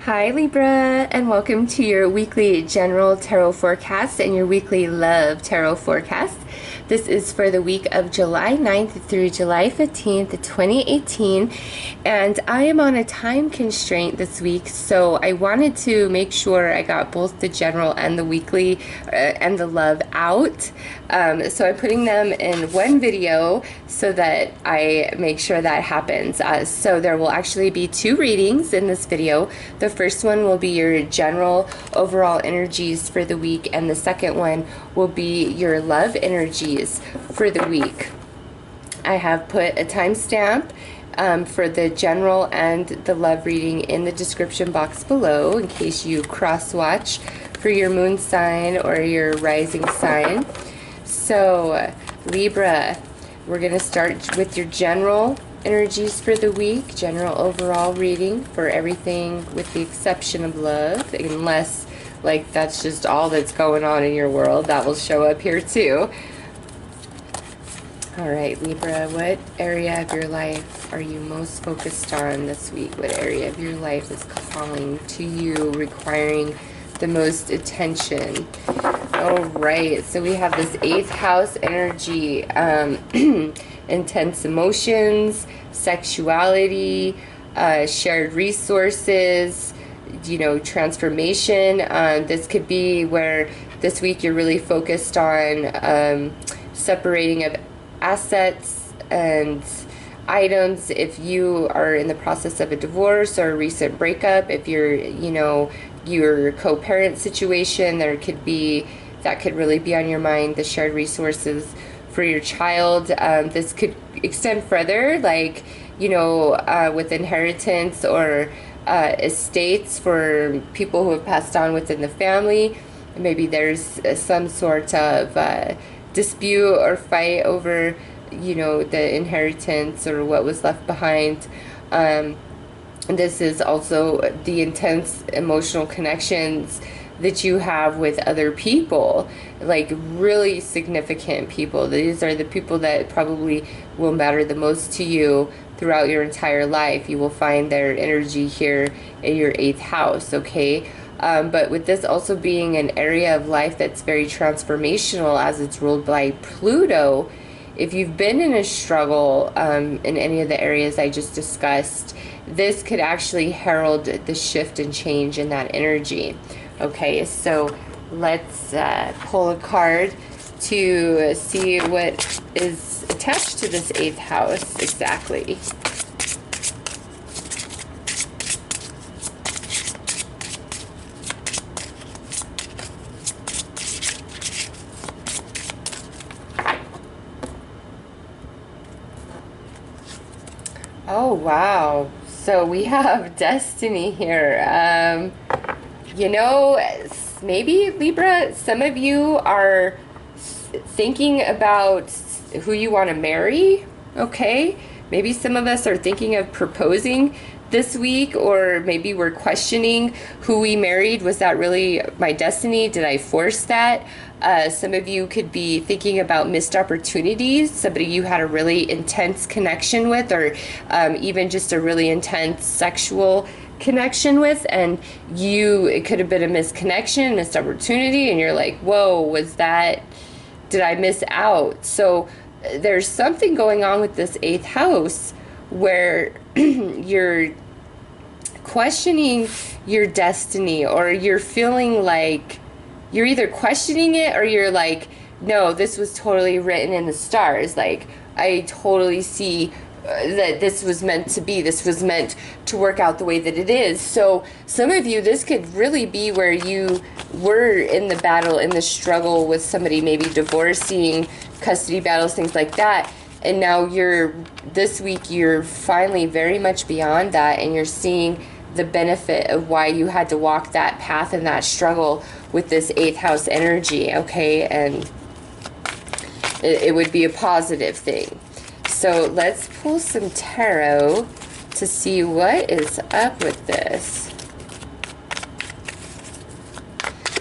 Hi Libra, and welcome to your weekly general tarot forecast and your weekly love tarot forecast. This is for the week of July 9th through July 15th, 2018, and I am on a time constraint this week, so I wanted to make sure I got both the general and the weekly and the love out. So I'm putting them in one video so that I make sure that happens. So there will actually be two readings in this video. The first one will be your general overall energies for the week, and the second one will be your love energies for the week. I have put a timestamp for the general and the love reading in the description box below in case you cross-watch for your moon sign or your rising sign. So Libra, we're going to start with your general energies for the week, general overall reading for everything with the exception of love, unless like that's just all that's going on in your world. That will show up here too. All right, Libra, what area of your life are you most focused on this week? What area of your life is calling to you, requiring the most attention? All right, so we have this 8th house energy, intense emotions, sexuality, shared resources, you know, transformation. This could be where this week you're really focused on separating of assets and items if you are in the process of a divorce or a recent breakup. If you're, you know, your co-parent situation, there could be, that could really be on your mind, the shared resources for your child. This could extend further, like, you know, with inheritance or estates for people who have passed on within the family. Maybe there's some sort of dispute or fight over, you know, the inheritance or what was left behind. This is also the intense emotional connections that you have with other people, like really significant people. These are the people that probably will matter the most to you throughout your entire life. You will find their energy here in your 8th house, okay? But with this also being an area of life that's very transformational as it's ruled by Pluto, if you've been in a struggle in any of the areas I just discussed, this could actually herald the shift and change in that energy. Okay, so let's pull a card to see what is attached to this 8th house exactly. Oh, wow. So we have destiny here. You know, maybe Libra, some of you are thinking about who you want to marry, okay? Maybe some of us are thinking of proposing this week, or maybe we're questioning who we married. Was that really my destiny? Did I force that? Some of you could be thinking about missed opportunities, somebody you had a really intense connection with, or even just a really intense sexual connection with, and it could have been a misconnection, missed opportunity, and you're like, whoa, was that, did I miss out? So there's something going on with this 8th house where you're questioning your destiny, or you're feeling like you're either questioning it or you're like, no, this was totally written in the stars. Like, I totally see that this was meant to be. This was meant to work out the way that it is. So some of you, this could really be where you were in the battle, in the struggle with somebody, maybe divorcing, custody battles, things like that. And now this week you're finally very much beyond that, and you're seeing the benefit of why you had to walk that path and that struggle with this 8th house energy, okay? And it would be a positive thing. So let's pull some tarot to see what is up with this.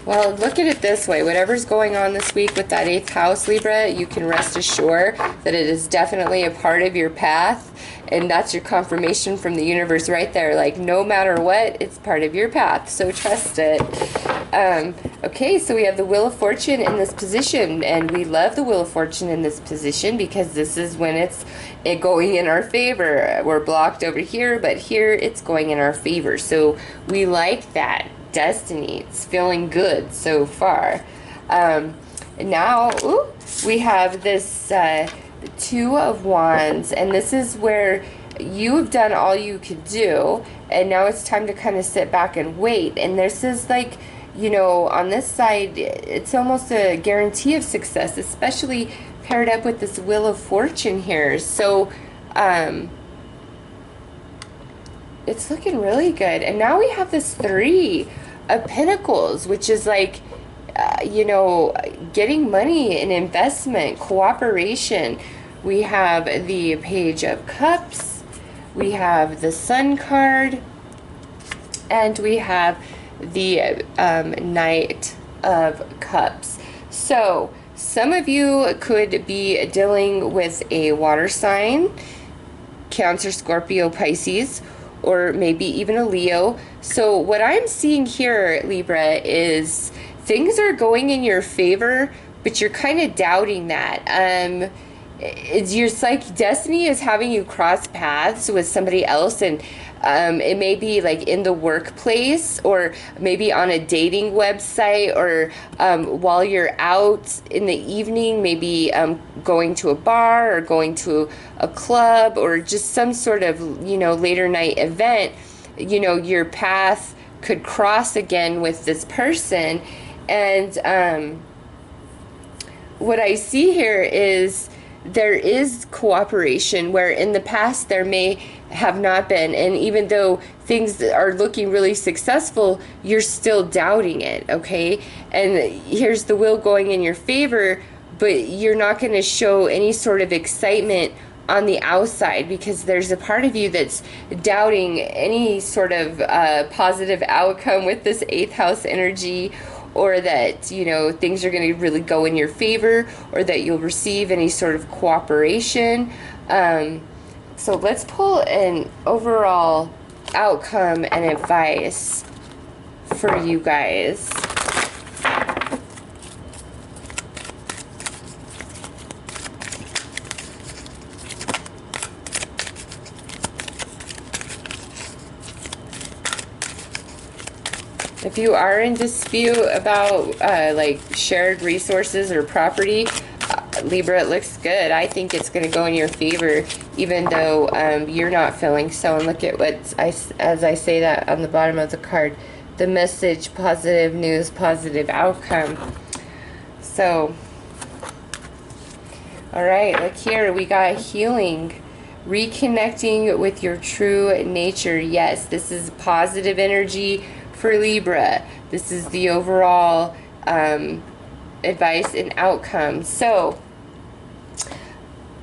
Well, look at it this way. Whatever's going on this week with that 8th house, Libra, you can rest assured that it is definitely a part of your path, And that's your confirmation from the universe right there. Like, no matter what, it's part of your path. So trust it. Okay, so we have the Wheel of Fortune in this position. And we love the Wheel of Fortune in this position because this is when it's going in our favor. We're blocked over here, but here it's going in our favor. So we like that. Destiny. It's feeling good so far. Now, we have this Two of Wands, and this is where you've done all you could do, and now it's time to kind of sit back and wait. And this is like, you know, on this side, it's almost a guarantee of success, especially paired up with this Wheel of Fortune here. So, it's looking really good. And now we have this Three of Pentacles, which is like, you know, getting money and investment, cooperation. We have the Page of Cups, we have the Sun card, and we have the Knight of Cups. So some of you could be dealing with a water sign, Cancer, Scorpio, Pisces, or maybe even a Leo. So what I'm seeing here, Libra, is things are going in your favor, but you're kind of doubting that. It's like destiny is having you cross paths with somebody else, and it may be like in the workplace, or maybe on a dating website, or while you're out in the evening, maybe going to a bar or going to a club, or just some sort of, you know, later night event. You know, your path could cross again with this person. And what I see here is there is cooperation where in the past there may have not been. And even though things are looking really successful, you're still doubting it, okay? And here's the wheel going in your favor, but you're not going to show any sort of excitement on the outside because there's a part of you that's doubting any sort of positive outcome with this 8th house energy, or that, you know, things are going to really go in your favor, or that you'll receive any sort of cooperation. So let's pull an overall outcome and advice for you guys. If you are in dispute about like shared resources or property, Libra, it looks good. I think it's going to go in your favor, even though you're not feeling so. And look at what as I say that on the bottom of the card, the message: positive news, positive outcome. So, all right, look here, we got healing, reconnecting with your true nature. Yes, this is positive energy for Libra. This is the overall advice and outcome. So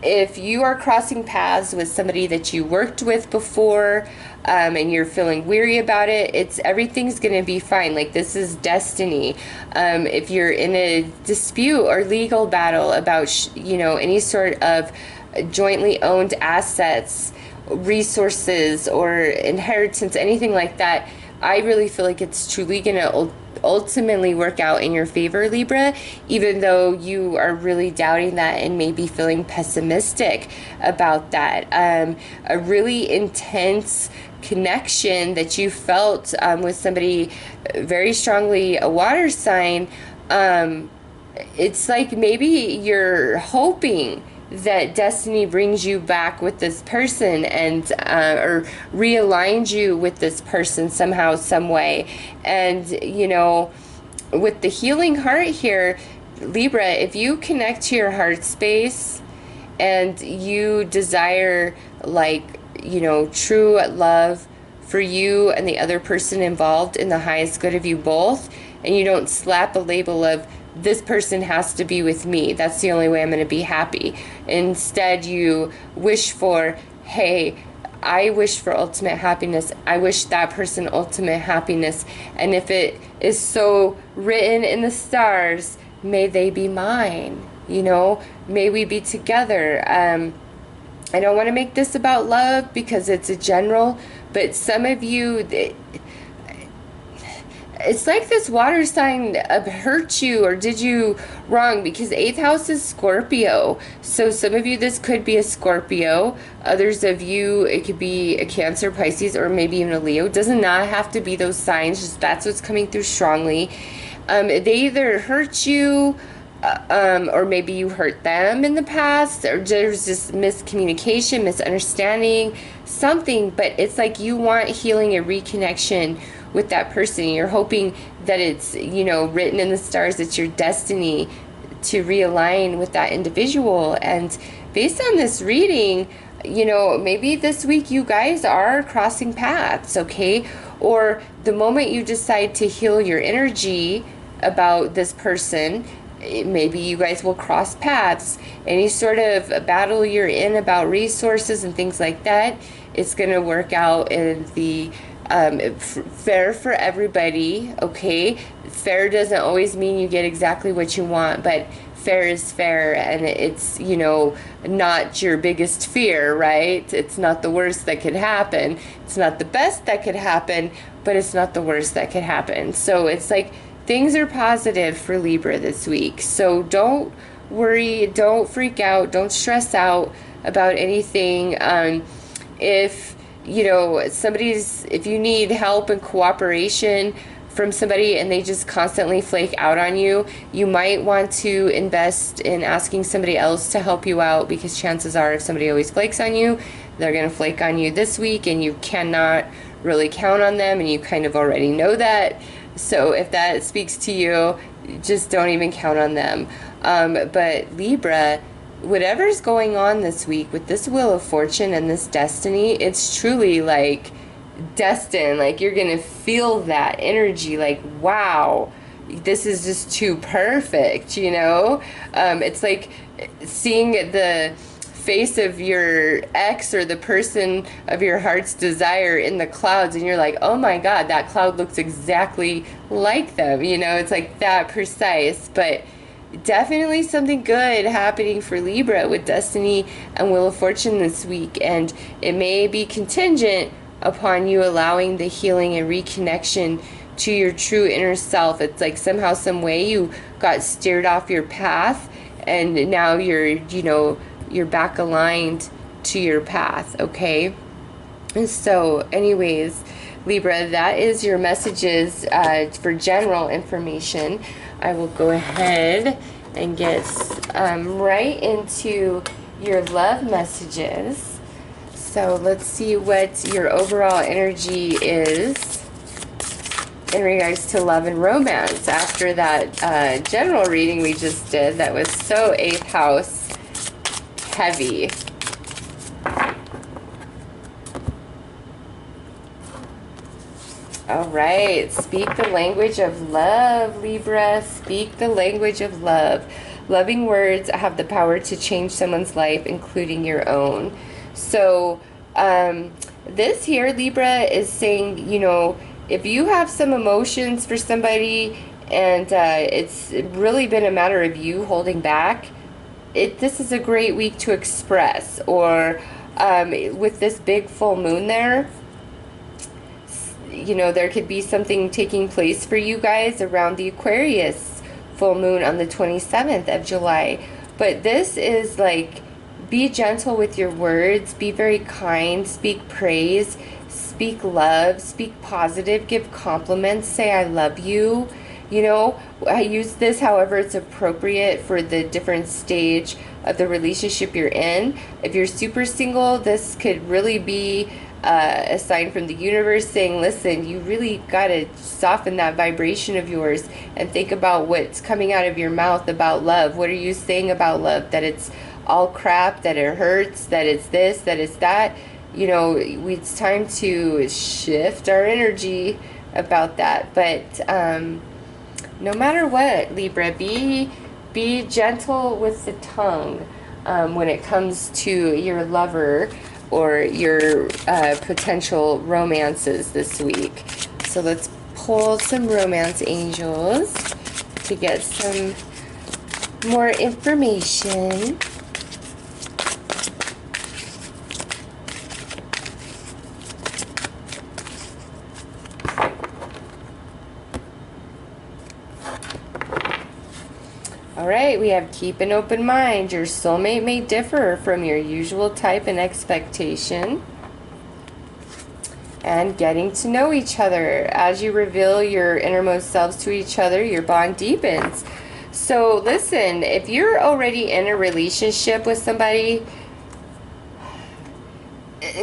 if you are crossing paths with somebody that you worked with before, and you're feeling weary about it, everything's going to be fine. Like, this is destiny. If you're in a dispute or legal battle about you know, any sort of jointly owned assets, resources, or inheritance, anything like that, I really feel like it's truly going to ultimately work out in your favor, Libra, even though you are really doubting that and maybe feeling pessimistic about that. A really intense connection that you felt with somebody very strongly, a water sign. It's like maybe you're hoping that destiny brings you back with this person, and or realigns you with this person somehow, some way. And you know, with the healing heart here, Libra, if you connect to your heart space and you desire, like, you know, true love for you and the other person involved in the highest good of you both, and you don't slap a label of this person has to be with me, that's the only way I'm going to be happy. Instead, you wish for, hey, I wish for ultimate happiness. I wish that person ultimate happiness. And if it is so written in the stars, may they be mine. You know, may we be together. I don't want to make this about love because it's a general, but some of you, it's like this water sign hurt you or did you wrong, because 8th house is Scorpio. So some of you, this could be a Scorpio. Others of you, it could be a Cancer, Pisces, or maybe even a Leo. It does not have to be those signs. Just that's what's coming through strongly. They either hurt you, or maybe you hurt them in the past, or there's just miscommunication, misunderstanding, something. But it's like you want healing and reconnection with that person. You're hoping that it's, you know, written in the stars, it's your destiny to realign with that individual. And based on this reading, you know, maybe this week you guys are crossing paths, okay? Or the moment you decide to heal your energy about this person, maybe you guys will cross paths. Any sort of battle you're in about resources and things like that, it's going to work out in the fair for everybody, okay? Fair doesn't always mean you get exactly what you want, but fair is fair, and it's, you know, not your biggest fear, right? It's not the worst that could happen. It's not the best that could happen, but it's not the worst that could happen. So it's like things are positive for Libra this week. So don't worry, don't freak out, don't stress out about anything. If you know, if you need help and cooperation from somebody and they just constantly flake out on you, you might want to invest in asking somebody else to help you out, because chances are if somebody always flakes on you, they're going to flake on you this week, and you cannot really count on them, and you kind of already know that. So if that speaks to you, just don't even count on them. But Libra, whatever's going on this week with this Wheel of Fortune and this destiny, it's truly like destined. Like you're gonna feel that energy, like, wow, this is just too perfect, you know? It's like seeing the face of your ex or the person of your heart's desire in the clouds, and you're like, oh my god, that cloud looks exactly like them, you know? It's like that precise. But definitely something good happening for Libra with Destiny and Wheel of Fortune this week, and it may be contingent upon you allowing the healing and reconnection to your true inner self. It's like somehow, some way you got steered off your path, and now you're, you know, you're back aligned to your path, okay? And so anyways, Libra, that is your messages for general information. I will go ahead and get right into your love messages. So let's see what your overall energy is in regards to love and romance after that general reading we just did that was so 8th house heavy. All right, speak the language of love, Libra. Speak the language of love. Loving words have the power to change someone's life, including your own. So this here, Libra, is saying, you know, if you have some emotions for somebody and it's really been a matter of you holding back, this is a great week to express. Or with this big full moon there, you know, there could be something taking place for you guys around the Aquarius full moon on the 27th of July. But this is like, be gentle with your words, be very kind, speak praise, speak love, speak positive, give compliments, say I love you. You know, I use this however it's appropriate for the different stage of the relationship you're in. If you're super single, this could really be a sign from the universe saying, listen, you really got to soften that vibration of yours and think about what's coming out of your mouth about love. What are you saying about love? That it's all crap, that it hurts, that it's this, that it's that. You know, it's time to shift our energy about that. But no matter what, Libra, be gentle with the tongue when it comes to your lover or your potential romances this week. So let's pull some romance angels to get some more information. All right, we have keep an open mind. Your soulmate may differ from your usual type and expectation. And getting to know each other. As you reveal your innermost selves to each other, your bond deepens. So listen, if you're already in a relationship with somebody,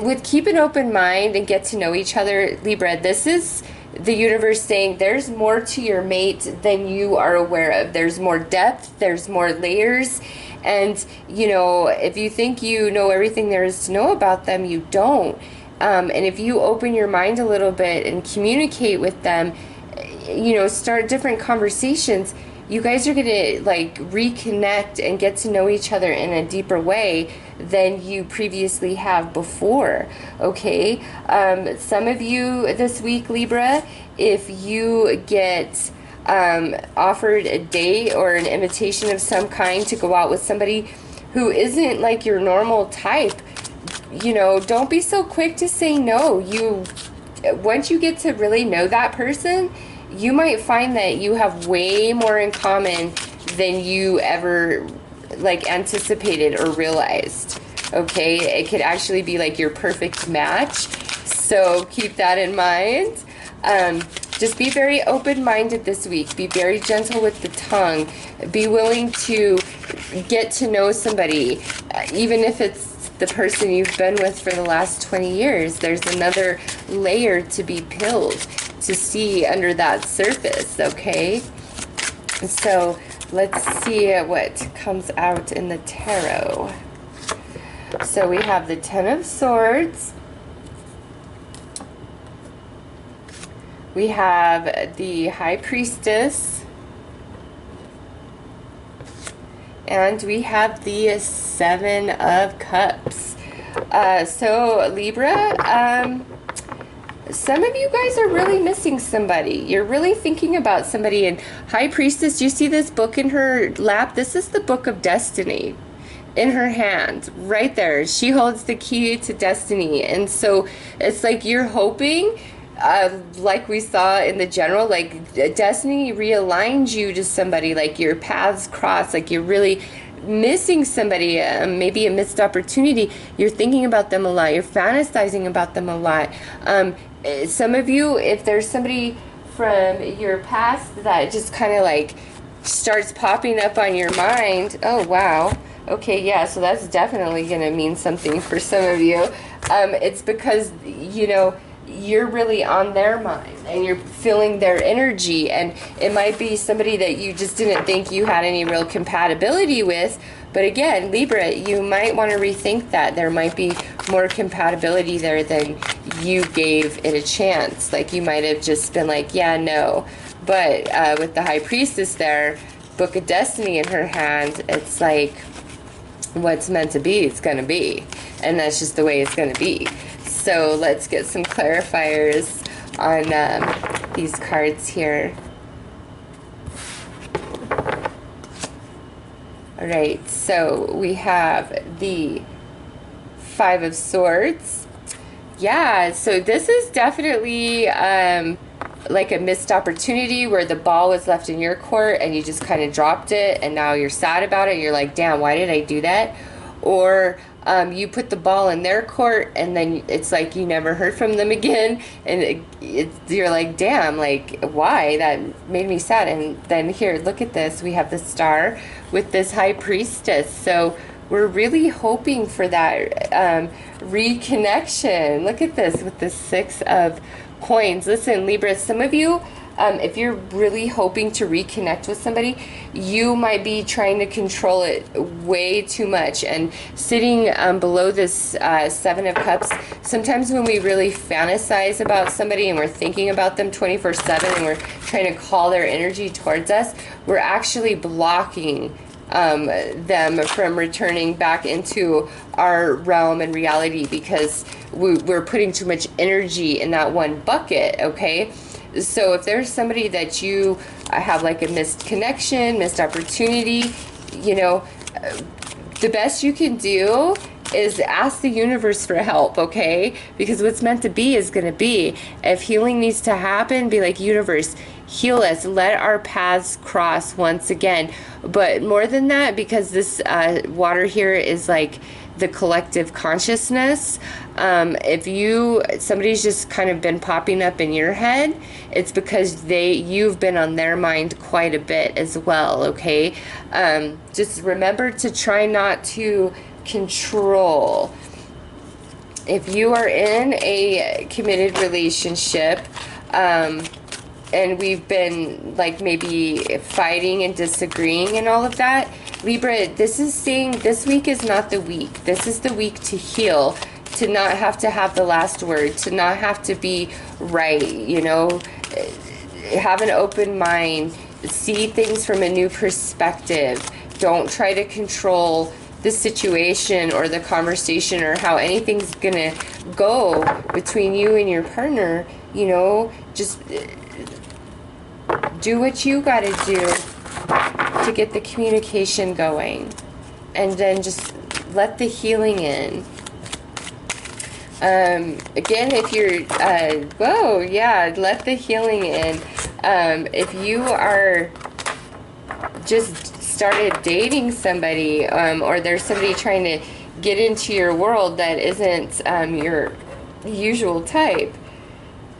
with keep an open mind and get to know each other, Libra, this is the universe saying there's more to your mate than you are aware of. There's more depth, there's more layers, and you know, if you think you know everything there is to know about them, you don't. And if you open your mind a little bit and communicate with them, you know, start different conversations, you guys are going to like reconnect and get to know each other in a deeper way than you previously have before. Okay, some of you this week, Libra, if you get offered a date or an invitation of some kind to go out with somebody who isn't like your normal type, you know, don't be so quick to say no. Once you get to really know that person, you might find that you have way more in common than you ever like anticipated or realized. Okay, it could actually be like your perfect match, so keep that in mind. Just be very open-minded this week. Be very gentle with the tongue. Be willing to get to know somebody, even if it's the person you've been with for the last 20 years. There's another layer to be peeled to see under that surface, okay? So let's see what comes out in the tarot. So we have the Ten of Swords. We have the High Priestess. And we have the Seven of Cups. So Libra, some of you guys are really missing somebody. You're really thinking about somebody. And High Priestess, you see this book in her lap? This is the Book of Destiny in her hand, right there. She holds the key to destiny. And so it's like you're hoping, like we saw in the general, like destiny realigns you to somebody, like your paths cross, like you're really missing somebody, maybe a missed opportunity. You're thinking about them a lot. You're fantasizing about them a lot. Some of you, if there's somebody from your past that just kind of like starts popping up on your mind, oh wow, okay, yeah, so that's definitely going to mean something for some of you. It's because, you know, you're really on their mind and you're feeling their energy, and it might be somebody that you just didn't think you had any real compatibility with. But again, Libra, you might want to rethink that. There might be more compatibility there than you gave it a chance. Like you might have just been like, yeah, no. But with the High Priestess there, Book of Destiny in her hand, it's like what's meant to be, it's going to be. And that's just the way it's going to be. So let's get some clarifiers on these cards here. All right, so we have the Five of Swords. Yeah, so this is definitely like a missed opportunity where the ball was left in your court and you just kind of dropped it and now you're sad about it. You're like, damn, why did I do that? Or you put the ball in their court and then it's like you never heard from them again, and you're like, damn, like why? That made me sad. And then here, look at this, we have the Star with this High Priestess. So we're really hoping for that reconnection. Look at this with the Six of Coins. Listen, Libra, some of you, if you're really hoping to reconnect with somebody, you might be trying to control it way too much. And sitting below this Seven of Cups, sometimes when we really fantasize about somebody and we're thinking about them 24/7 and we're trying to call their energy towards us, we're actually blocking them from returning back into our realm and reality because we're putting too much energy in that one bucket, okay? So if there's somebody that you have like a missed connection, missed opportunity, you know, the best you can do is ask the universe for help, okay? Because what's meant to be is going to be. If healing needs to happen, be like, universe, heal us. Let our paths cross once again. But more than that, because this water here is like the collective consciousness. If somebody's just kind of been popping up in your head, it's because you've been on their mind quite a bit as well, okay? Just remember to try not to control. If you are in a committed relationship, and we've been like maybe fighting and disagreeing and all of that, Libra, this is saying this week is not the week. This is the week to heal, to not have to have the last word, to not have to be right, you know, have an open mind, see things from a new perspective. Don't try to control the situation or the conversation or how anything's gonna go between you and your partner. You know, just do what you gotta do to get the communication going, and then just let the healing in. Again, if you're whoa, yeah, let the healing in. If you are just started dating somebody, or there's somebody trying to get into your world that isn't your usual type,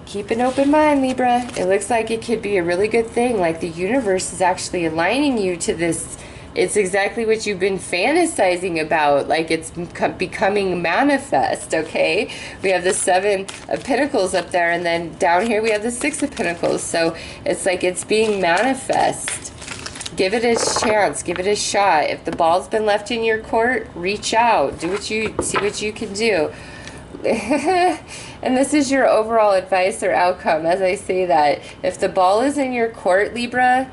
keep an open mind, Libra. It looks like it could be a really good thing. Like the universe is actually aligning you to this. It's exactly what you've been fantasizing about. Like it's becoming manifest, okay? We have the 7 of Pentacles up there, and then down here we have the 6 of Pentacles. So it's like it's being manifest. Give it a chance. Give it a shot. If the ball's been left in your court, reach out. See what you can do. And this is your overall advice or outcome. As I say that, if the ball is in your court, Libra,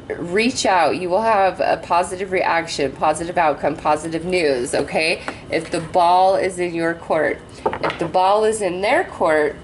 reach out. You will have a positive reaction, positive outcome, positive news, okay? If the ball is in your court. If the ball is in their court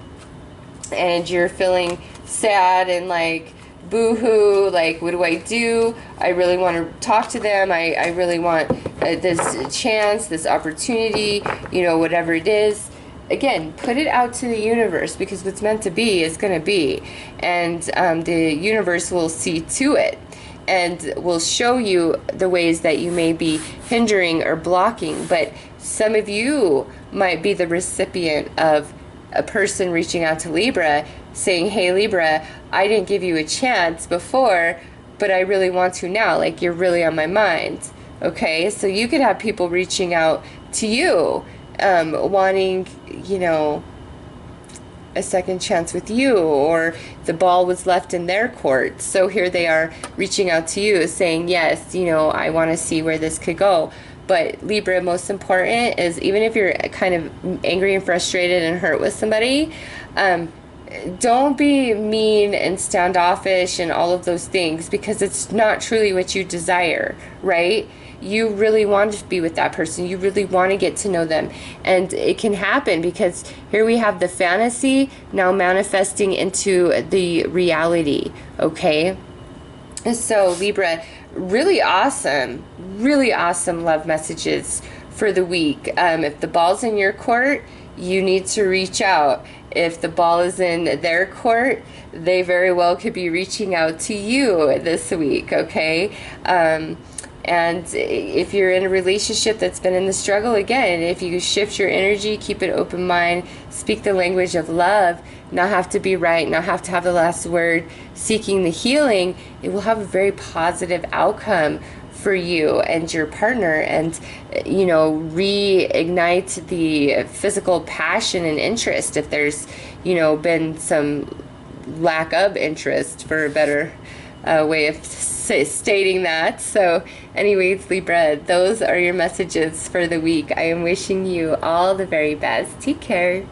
and you're feeling sad and like boo-hoo, like what do? I really want to talk to them. I really want this chance, this opportunity, you know, whatever it is. Again, put it out to the universe, because what's meant to be is going to be. And the universe will see to it and will show you the ways that you may be hindering or blocking. But some of you might be the recipient of a person reaching out to Libra saying, hey Libra, I didn't give you a chance before, but I really want to now. Like, you're really on my mind. Okay, so you could have people reaching out to you, wanting, you know, a second chance with you, or the ball was left in their court. So here they are reaching out to you saying, yes, you know, I want to see where this could go. But Libra, most important is, even if you're kind of angry and frustrated and hurt with somebody, don't be mean and standoffish and all of those things, because it's not truly what you desire, right? You really want to be with that person. You really want to get to know them. And it can happen because here we have the fantasy now manifesting into the reality, okay? So Libra, really awesome love messages for the week. If the ball's in your court, you need to reach out. If the ball is in their court, they very well could be reaching out to you this week, okay? And if you're in a relationship that's been in the struggle, again, if you shift your energy, keep an open mind, speak the language of love, not have to be right, not have to have the last word, seeking the healing, it will have a very positive outcome for you and your partner, and, you know, reignite the physical passion and interest if there's, you know, been some lack of interest, for a better way of stating that. So anyways, Libra, those are your messages for the week. I am wishing you all the very best. Take care.